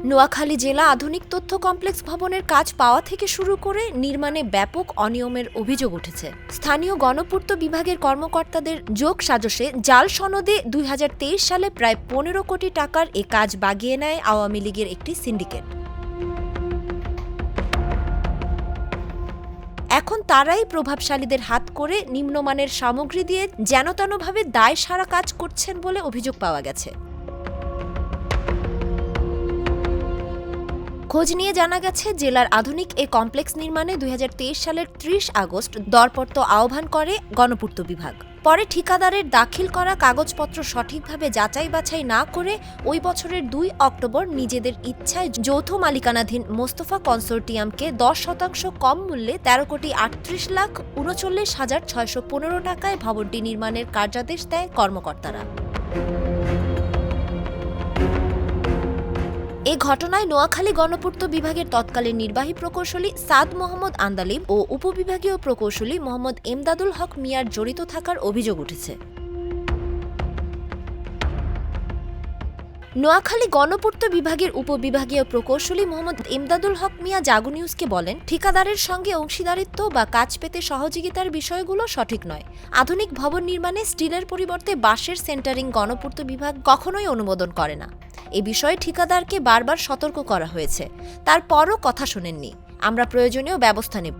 নোয়াখালী জেলা আধুনিক তথ্য কমপ্লেক্স ভবনের কাজ পাওয়া থেকে শুরু করে নির্মাণে ব্যাপক অনিয়মের অভিযোগ উঠেছে। স্থানীয় গণপূর্ত বিভাগের কর্মকর্তাদের যোগ সাজশে জাল সনদে ২০২৩ সালে প্রায় ১৫ কোটি টাকার এ কাজ বাগিয়ে নেয় আওয়ামী লীগের একটি সিন্ডিকেট। এখন তারাই প্রভাবশালীদের হাত করে নিম্নমানের সামগ্রী দিয়ে যেনতেনভাবে দায় সারা কাজ করছেন বলে অভিযোগ পাওয়া গেছে। খোঁজ নিয়ে জানা গেছে, জেলার আধুনিক এ কমপ্লেক্স নির্মাণে ২০২৩ সালের ৩০ আগস্ট দরপত্র আহ্বান করে গণপূর্ত বিভাগ। পরে ঠিকাদারের দাখিল করা কাগজপত্র সঠিকভাবে যাচাই বাছাই না করে ওই বছরের ২ অক্টোবর নিজেদের ইচ্ছায় যৌথ মালিকানাধীন মোস্তফা কনসোর্টিয়ামকে ১০% কম মূল্যে ১৩,৩৮,৩৯,৬১৫ টাকায় ভবনটি নির্মাণের কার্যাদেশ দেয় কর্মকর্তারা। এ ঘটনায় নোয়াখালী গণপূর্ত বিভাগের তৎকালীন নির্বাহী প্রকৌশলী সাদ মোহাম্মদ আন্দালিব ও উপবিভাগীয় প্রকৌশলী মোহাম্মদ এমদাদুল হক মিয়ার জড়িত থাকার অভিযোগ উঠেছে। নোয়াখালী গণপূর্ত বিভাগের উপবিভাগীয় প্রকৌশলী মোহাম্মদ এমদাদুল হক মিয়া জাগো নিউজকে বলেন, ঠিকাদারের সঙ্গে অংশীদারিত্ব বা কাজ পেতে সহযোগিতার বিষয়গুলো সঠিক নয়। আধুনিক ভবন নির্মাণে স্টিলের পরিবর্তে বাঁশের সেন্টারিং গণপূর্ত বিভাগ কখনোই অনুমোদন করে না। এ বিষয়ে ঠিকাদারকে বারবার সতর্ক করা হয়েছে, তারপরও কথা শোনেননি। আমরা প্রয়োজনীয় ব্যবস্থা নেব।